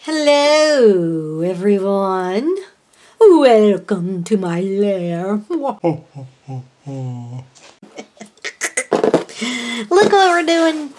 Hello, everyone. Welcome to my lair. Look what we're doing.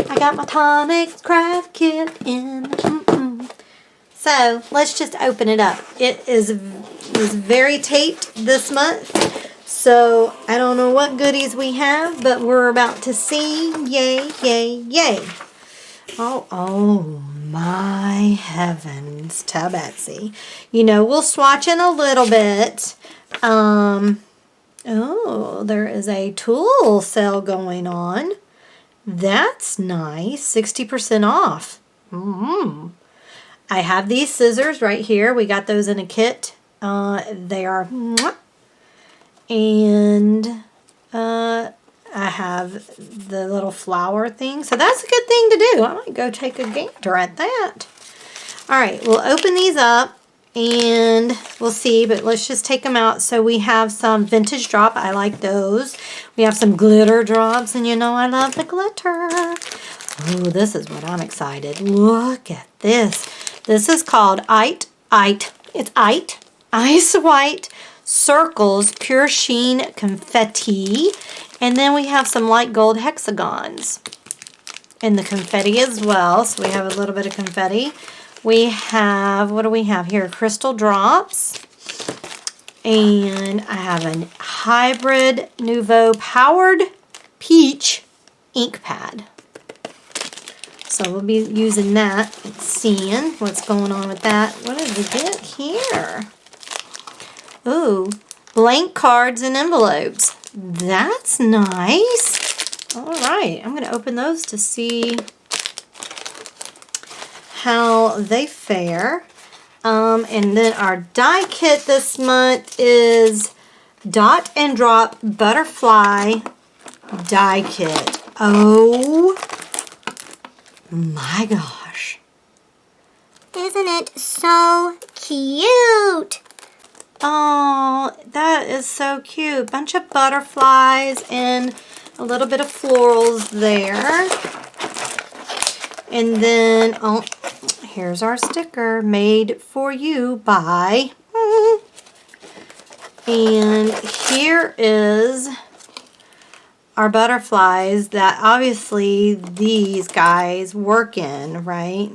I got my Tonic craft kit in. So, let's just open it up. It was very taped this month. So, I don't know what goodies we have, but we're about to see. Yay, yay, yay. Oh my heavens, to Betsy. You know, we'll swatch in a little bit. Oh, there is a tool sale going on. That's nice. 60% off. I have these scissors right here. We got those in a kit. They are... And... I have the little flower thing. So that's a good thing to do. I might go take a gander at that. Alright, we'll open these up and we'll see, but let's just take them out. So we have some vintage drop. I like those. We have some glitter drops, and you know I love the glitter. Oh, this is what I'm excited. Look at this. This is called Ice White Circles Pure Sheen Confetti. And then we have some light gold hexagons in the confetti as well. So we have a little bit of confetti. We have, what do we have here? Crystal drops. And I have a hybrid Nouveau powered peach ink pad. So we'll be using that and seeing what's going on with that. What did we get here? Ooh, blank cards and envelopes. That's nice. All right, I'm going to open those to see how they fare. And then our die kit this month is Dot and Drop Butterfly Die Kit. Oh my gosh. Isn't it so cute? Oh, that is so cute. Bunch of butterflies and a little bit of florals there. And then, oh, here's our sticker. Made for you by... And here is our butterflies that obviously these guys work in, right?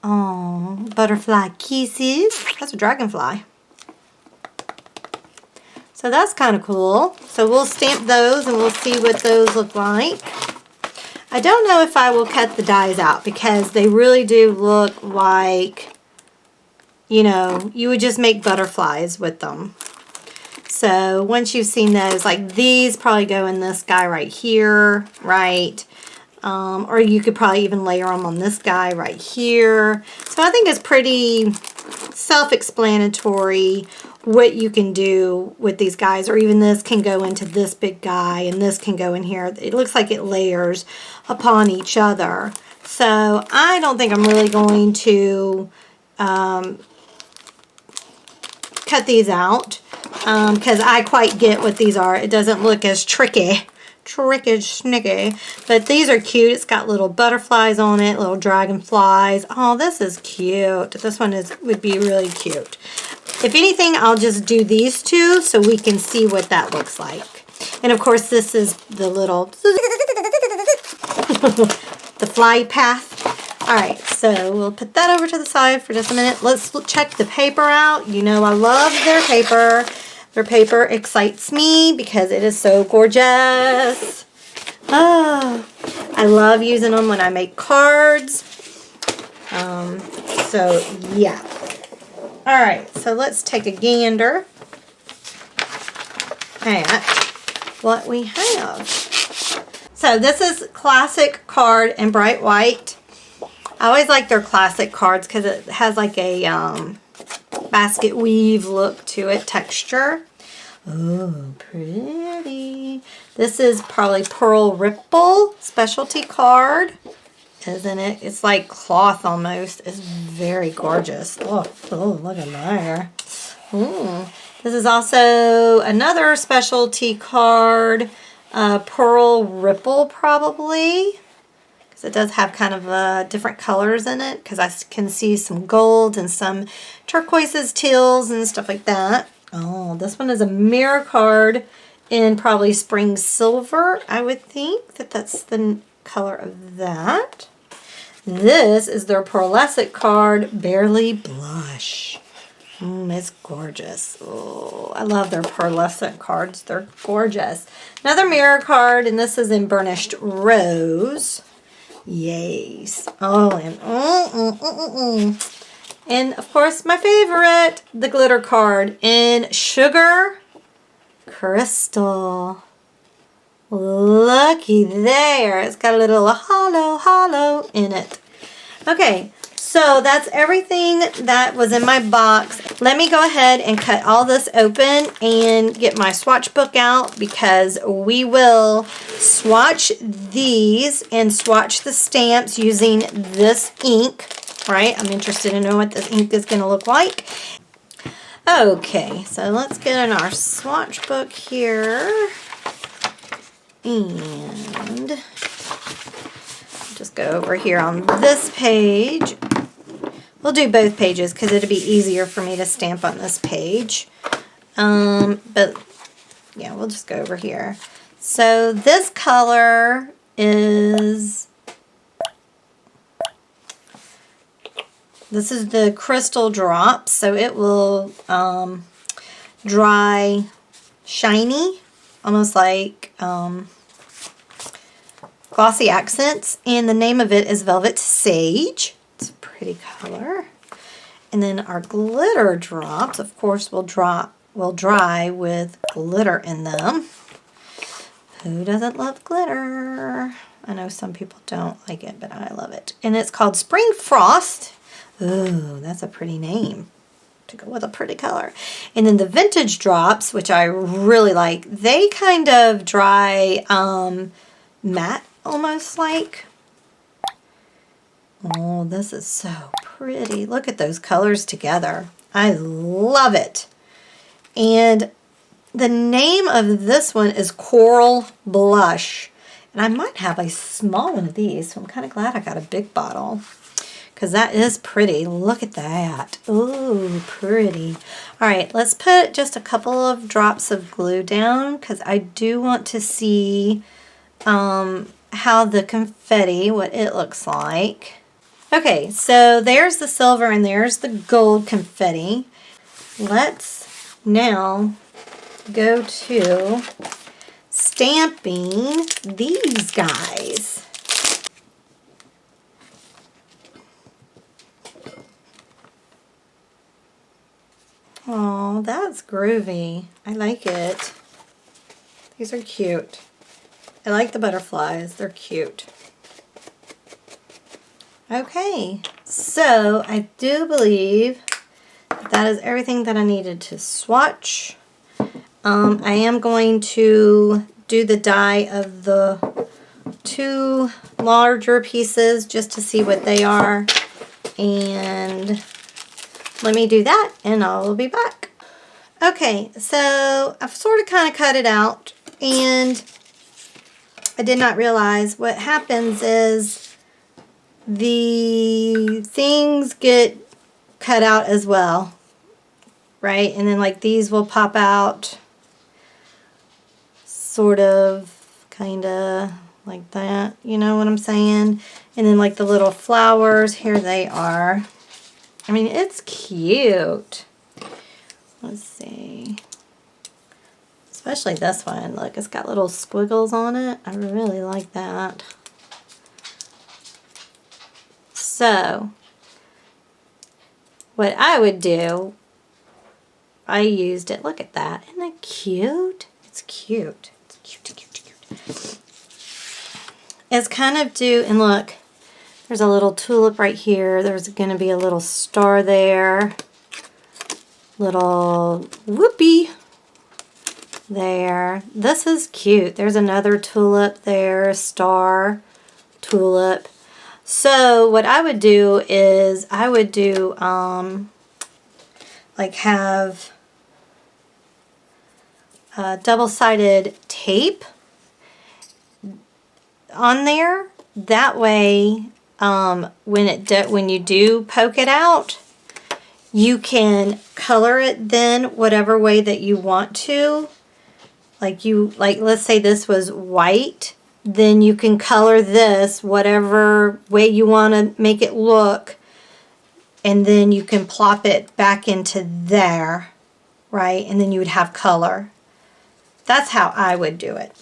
Oh, butterfly kisses. That's a dragonfly. So that's kind of cool. So we'll stamp those and we'll see what those look like. I don't know if I will cut the dies out because they really do look like, you know, you would just make butterflies with them. So once you've seen those, like these probably go in this guy right here, right? Or you could probably even layer them on this guy right here. So I think it's pretty self-explanatory what you can do with these guys. Or even this can go into this big guy and this can go in here. It looks like it layers upon each other. So I don't think I'm really going to cut these out because I quite get what these are. It doesn't look as tricky snicky, but these are cute. It's got little butterflies on it, little dragonflies. Oh, this is cute. This one would be really cute. If anything, I'll just do these two so we can see what that looks like. And of course, this is the little the fly path. All right, so we'll put that over to the side for just a minute. Let's check the paper out. You know I love their paper. Their paper excites me because it is so gorgeous. Oh, I love using them when I make cards. So, yeah. All right, so let's take a gander at what we have. So this is classic card in bright white. I always like their classic cards because it has like a basket weave look to it, texture. Oh, pretty. This is probably Pearl Ripple specialty card, isn't it? It's like cloth almost. It's very gorgeous. Oh, look at there. This is also another specialty card, Pearl Ripple probably. Because So it does have kind of different colors in it because I can see some gold and some turquoises, teals, and stuff like that. Oh, this one is a mirror card in probably spring silver. I would think that that's the color of that. This is their pearlescent card, Barely Blush. It's gorgeous. Oh, I love their pearlescent cards. They're gorgeous. Another mirror card, and this is in Burnished Rose. Yes. Oh, and and of course, my favorite, the glitter card in Sugar Crystal. Looky there. It's got a little hollow in it. Okay, so that's everything that was in my box. Let me go ahead and cut all this open and get my swatch book out because we will swatch these and swatch the stamps using this ink, right? I'm interested to know what this ink is going to look like. Okay, so let's get in our swatch book here. And just go over here on this page. We'll do both pages because it'll be easier for me to stamp on this page. But yeah, we'll just go over here. So this color is, this is the Crystal Drops. So it will dry shiny, almost like glossy accents, and the name of it is Velvet Sage. It's a pretty color. And then our glitter drops, of course, will dry with glitter in them. Who doesn't love glitter? I know some people don't like it, but I love it. And it's called Spring Frost. Ooh, that's a pretty name to go with a pretty color. And then the Vintage Drops, which I really like, they kind of dry matte almost like. Oh, this is so pretty. Look at those colors together. I love it. And the name of this one is Coral Blush. And I might have a small one of these, so I'm kind of glad I got a big bottle. Because that is pretty. Look at that. Ooh, pretty. All right, let's put just a couple of drops of glue down because I do want to see how the confetti, what it looks like. Okay, so there's the silver and there's the gold confetti. Let's now go to stamping these guys. Oh, that's groovy. I like it. These are cute. I like the butterflies. They're cute. Okay, so I do believe that is everything that I needed to swatch. I am going to do the die of the two larger pieces just to see what they are. And let me do that and I'll be back. Okay, so I've sort of kind of cut it out and I did not realize what happens is the things get cut out as well, right? And then like these will pop out sort of, kind of like that, you know what I'm saying? And then like the little flowers, here they are. I mean, it's cute. Let's see. Especially this one. Look, it's got little squiggles on it. I really like that. So, what I would do, I used it. Look at that. Isn't it cute? It's cute. It's cute, cute, cute. It's kind of do, and look, there's a little tulip right here. There's going to be a little star there. Little whoopee there. This is cute. There's another tulip there, star, tulip. So what I would do is I would do like have double-sided tape on there that way, when you do poke it out, you can color it then whatever way that you want to. Like let's say this was white, then you can color this whatever way you want to make it look, and then you can plop it back into there, right? And then you would have color. That's how I would do it.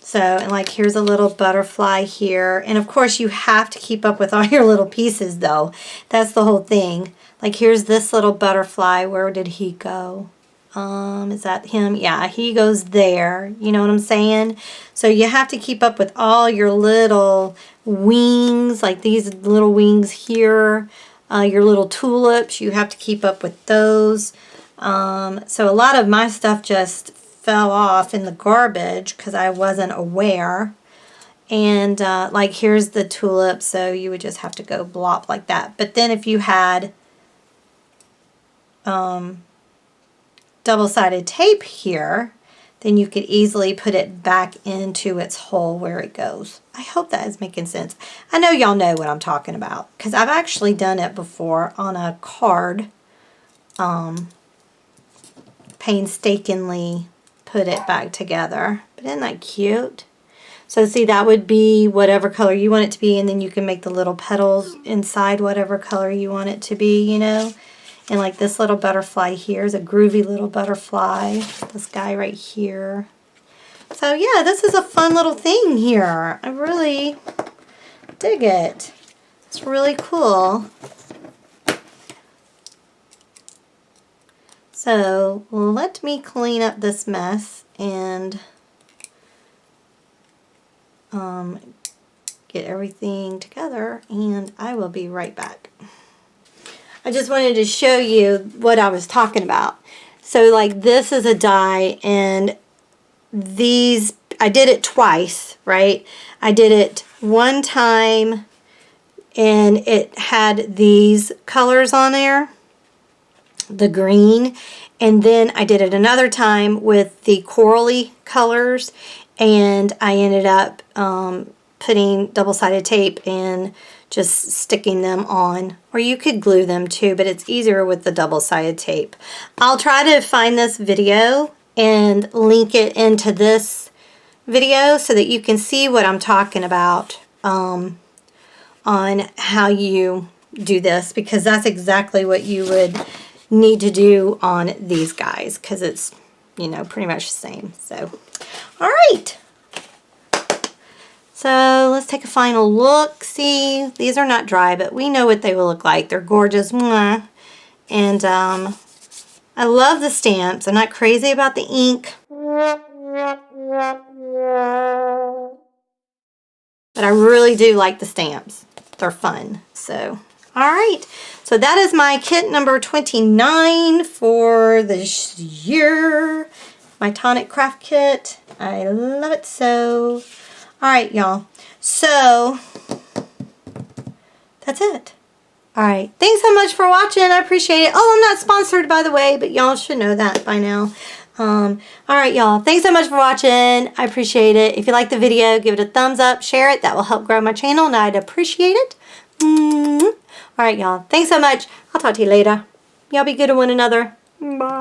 So, and like here's a little butterfly here. And of course you have to keep up with all your little pieces though. That's the whole thing. Like here's this little butterfly. Where did he go? Is that him? Yeah, he goes there. You know what I'm saying? So you have to keep up with all your little wings, like these little wings here. Your little tulips, you have to keep up with those. So a lot of my stuff just fell off in the garbage because I wasn't aware. And like here's the tulip, so you would just have to go blop like that. But then if you had double-sided tape here, then you could easily put it back into its hole where it goes. I hope that is making sense. I know y'all know what I'm talking about because I've actually done it before on a card. Painstakingly put it back together. But isn't that cute? So see, that would be whatever color you want it to be, and then you can make the little petals inside whatever color you want it to be, you know. And like this little butterfly here is a groovy little butterfly. This guy right here. So yeah, this is a fun little thing here. I really dig it. It's really cool. So let me clean up this mess and get everything together, and I will be right back. I just wanted to show you what I was talking about. So like this is a die, and these, I did it twice, right? I did it one time and it had these colors on there, the green, and then I did it another time with the corally colors, and I ended up putting double-sided tape and just sticking them on, or you could glue them too, but it's easier with the double-sided tape. I'll try to find this video and link it into this video so that you can see what I'm talking about on how you do this, because that's exactly what you would need to do on these guys, because it's, you know, pretty much the same. So, all right. So let's take a final look. See, these are not dry, but we know what they will look like. They're gorgeous. Mwah. And I love the stamps. I'm not crazy about the ink, but I really do like the stamps. They're fun. So, all right. So that is my kit number 29 for this year. My Tonic craft kit. I love it so. All right, y'all. So that's it. All right. Thanks so much for watching. I appreciate it. Oh, I'm not sponsored, by the way, but y'all should know that by now. All right, y'all. Thanks so much for watching. I appreciate it. If you like the video, give it a thumbs up, share it. That will help grow my channel, and I'd appreciate it. All right, y'all. Thanks so much. I'll talk to you later. Y'all be good to one another. Bye.